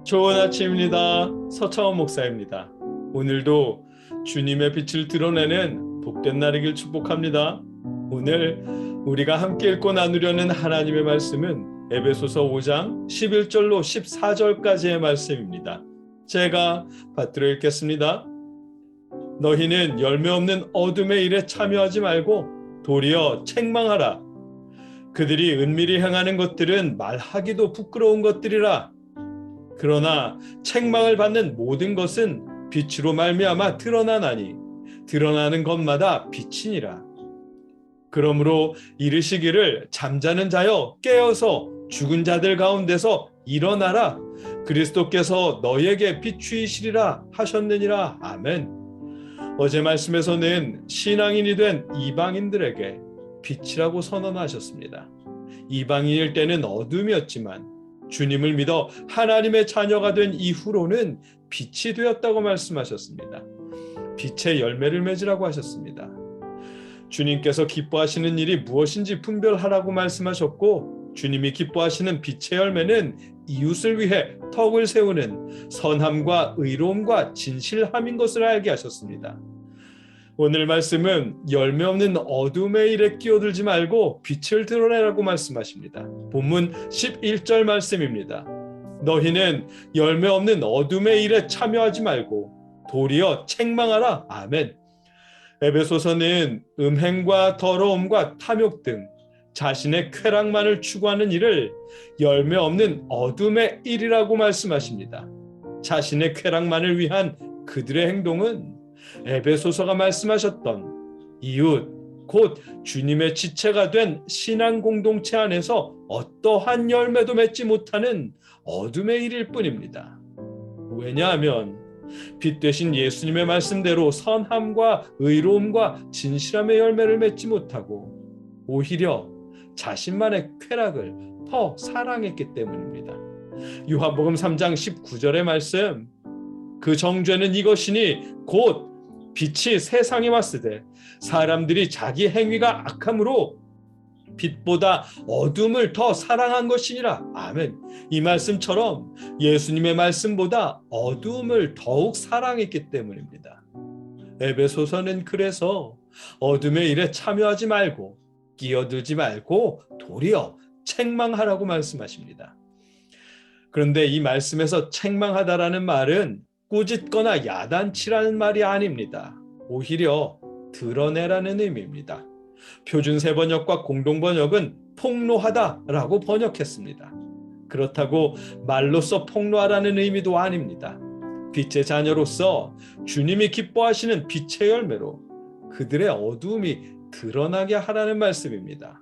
좋은 아침입니다. 서창원 목사입니다. 오늘도 주님의 빛을 드러내는 복된 날이길 축복합니다. 오늘 우리가 함께 읽고 나누려는 하나님의 말씀은 에베소서 5장 11절로 14절까지의 말씀입니다. 제가 받들어 읽겠습니다. 너희는 열매 없는 어둠의 일에 참여하지 말고 도리어 책망하라. 그들이 은밀히 행하는 것들은 말하기도 부끄러운 것들이라. 그러나 책망을 받는 모든 것은 빛으로 말미암아 드러나나니 드러나는 것마다 빛이니라. 그러므로 이르시기를 잠자는 자여 깨어서 죽은 자들 가운데서 일어나라. 그리스도께서 너희에게 비추이시리라 하셨느니라. 아멘. 어제 말씀에서는 신앙인이 된 이방인들에게 빛이라고 선언하셨습니다. 이방인일 때는 어둠이었지만 주님을 믿어 하나님의 자녀가 된 이후로는 빛이 되었다고 말씀하셨습니다. 빛의 열매를 맺으라고 하셨습니다. 주님께서 기뻐하시는 일이 무엇인지 분별하라고 말씀하셨고, 주님이 기뻐하시는 빛의 열매는 이웃을 위해 덕을 세우는 선함과 의로움과 진실함인 것을 알게 하셨습니다. 오늘 말씀은 열매 없는 어둠의 일에 끼어들지 말고 빛을 드러내라고 말씀하십니다. 본문 11절 말씀입니다. 너희는 열매 없는 어둠의 일에 참여하지 말고 도리어 책망하라. 아멘. 에베소서는 음행과 더러움과 탐욕 등 자신의 쾌락만을 추구하는 일을 열매 없는 어둠의 일이라고 말씀하십니다. 자신의 쾌락만을 위한 그들의 행동은 에베소서가 말씀하셨던 이웃, 곧 주님의 지체가 된 신앙 공동체 안에서 어떠한 열매도 맺지 못하는 어둠의 일일 뿐입니다. 왜냐하면 빛 되신 예수님의 말씀대로 선함과 의로움과 진실함의 열매를 맺지 못하고 오히려 자신만의 쾌락을 더 사랑했기 때문입니다. 요한복음 3장 19절의 말씀, 그 정죄는 이것이니 곧 빛이 세상에 왔으되 사람들이 자기 행위가 악함으로 빛보다 어둠을 더 사랑한 것이니라. 아멘. 이 말씀처럼 예수님의 말씀보다 어둠을 더욱 사랑했기 때문입니다. 에베소서는 그래서 어둠의 일에 참여하지 말고 끼어들지 말고 도리어 책망하라고 말씀하십니다. 그런데 이 말씀에서 책망하다라는 말은 꾸짖거나 야단치라는 말이 아닙니다. 오히려 드러내라는 의미입니다. 표준 세번역과 공동번역은 폭로하다라고 번역했습니다. 그렇다고 말로써 폭로하라는 의미도 아닙니다. 빛의 자녀로서 주님이 기뻐하시는 빛의 열매로 그들의 어두움이 드러나게 하라는 말씀입니다.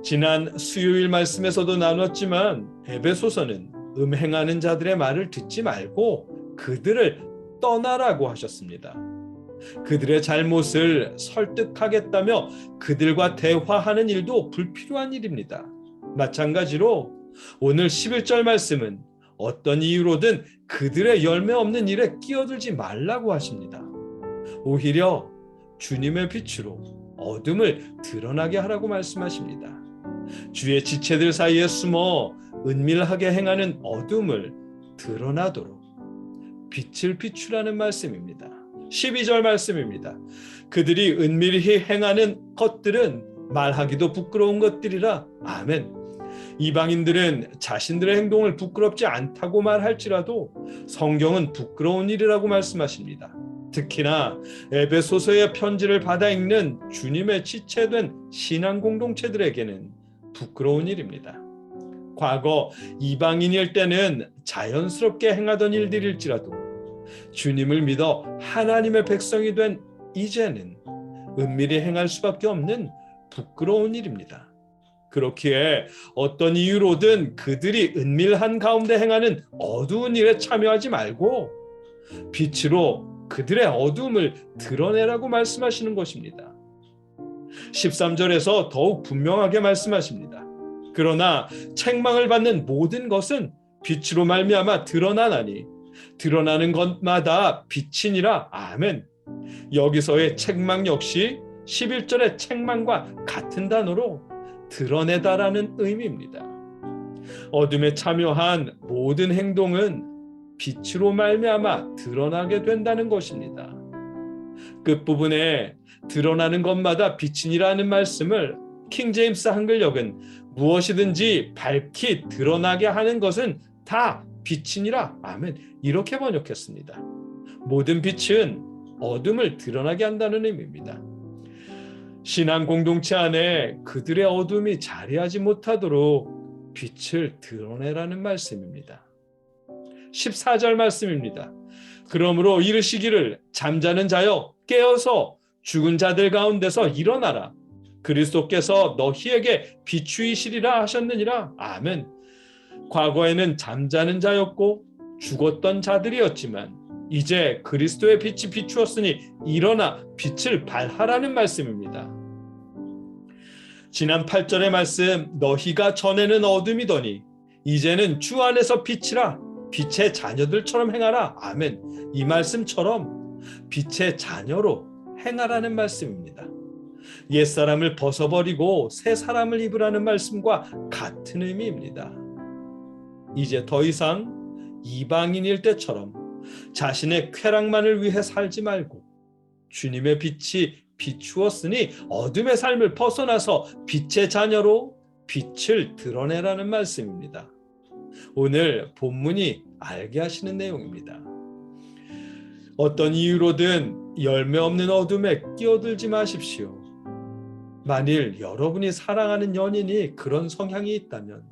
지난 수요일 말씀에서도 나눴지만 에베소서는 음행하는 자들의 말을 듣지 말고 그들을 떠나라고 하셨습니다. 그들의 잘못을 설득하겠다며 그들과 대화하는 일도 불필요한 일입니다. 마찬가지로 오늘 11절 말씀은 어떤 이유로든 그들의 열매 없는 일에 끼어들지 말라고 하십니다. 오히려 주님의 빛으로 어둠을 드러나게 하라고 말씀하십니다. 주의 지체들 사이에 숨어 은밀하게 행하는 어둠을 드러나도록 빛을 비추라는 말씀입니다. 12절 말씀입니다. 그들이 은밀히 행하는 것들은 말하기도 부끄러운 것들이라. 아멘. 이방인들은 자신들의 행동을 부끄럽지 않다고 말할지라도 성경은 부끄러운 일이라고 말씀하십니다. 특히나 에베소서의 편지를 받아 읽는 주님의 지체된 신앙 공동체들에게는 부끄러운 일입니다. 과거 이방인일 때는 자연스럽게 행하던 일들일지라도 주님을 믿어 하나님의 백성이 된 이제는 은밀히 행할 수밖에 없는 부끄러운 일입니다. 그렇기에 어떤 이유로든 그들이 은밀한 가운데 행하는 어두운 일에 참여하지 말고 빛으로 그들의 어두움을 드러내라고 말씀하시는 것입니다. 13절에서 더욱 분명하게 말씀하십니다. 그러나 책망을 받는 모든 것은 빛으로 말미암아 드러나나니 드러나는 것마다 빛이니라. 아멘. 여기서의 책망 역시 11절의 책망과 같은 단어로 드러내다라는 의미입니다. 어둠에 참여한 모든 행동은 빛으로 말미암아 드러나게 된다는 것입니다. 끝부분에 드러나는 것마다 빛이니라는 말씀을 킹제임스 한글역은 무엇이든지 밝히 드러나게 하는 것은 다 빛이니라. 아멘. 이렇게 번역했습니다. 모든 빛은 어둠을 드러나게 한다는 의미입니다. 신앙 공동체 안에 그들의 어둠이 자리하지 못하도록 빛을 드러내라는 말씀입니다. 14절 말씀입니다. 그러므로 이르시기를 잠자는 자여 깨어서 죽은 자들 가운데서 일어나라. 그리스도께서 너희에게 비추이시리라 하셨느니라. 아멘. 과거에는 잠자는 자였고 죽었던 자들이었지만 이제 그리스도의 빛이 비추었으니 일어나 빛을 발하라는 말씀입니다. 지난 8절의 말씀, 너희가 전에는 어둠이더니 이제는 주 안에서 빛이라. 빛의 자녀들처럼 행하라. 아멘. 이 말씀처럼 빛의 자녀로 행하라는 말씀입니다. 옛사람을 벗어버리고 새 사람을 입으라는 말씀과 같은 의미입니다. 이제 더 이상 이방인일 때처럼 자신의 쾌락만을 위해 살지 말고 주님의 빛이 비추었으니 어둠의 삶을 벗어나서 빛의 자녀로 빛을 드러내라는 말씀입니다. 오늘 본문이 알게 하시는 내용입니다. 어떤 이유로든 열매 없는 어둠에 끼어들지 마십시오. 만일 여러분이 사랑하는 연인이 그런 성향이 있다면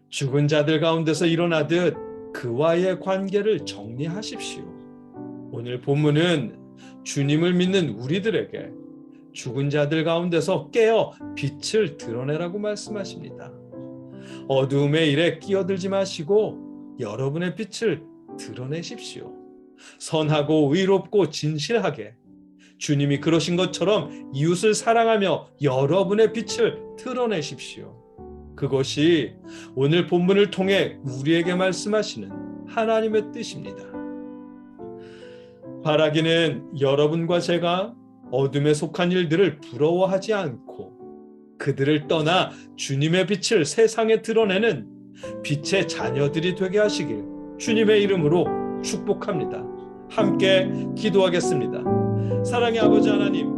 죽은 자들 가운데서 일어나듯 그와의 관계를 정리하십시오. 오늘 본문은 주님을 믿는 우리들에게 죽은 자들 가운데서 깨어 빛을 드러내라고 말씀하십니다. 어두움의 일에 끼어들지 마시고 여러분의 빛을 드러내십시오. 선하고 의롭고 진실하게 주님이 그러신 것처럼 이웃을 사랑하며 여러분의 빛을 드러내십시오. 그것이 오늘 본문을 통해 우리에게 말씀하시는 하나님의 뜻입니다. 바라기는 여러분과 제가 어둠에 속한 일들을 부러워하지 않고 그들을 떠나 주님의 빛을 세상에 드러내는 빛의 자녀들이 되게 하시길 주님의 이름으로 축복합니다. 함께 기도하겠습니다. 사랑의 아버지 하나님,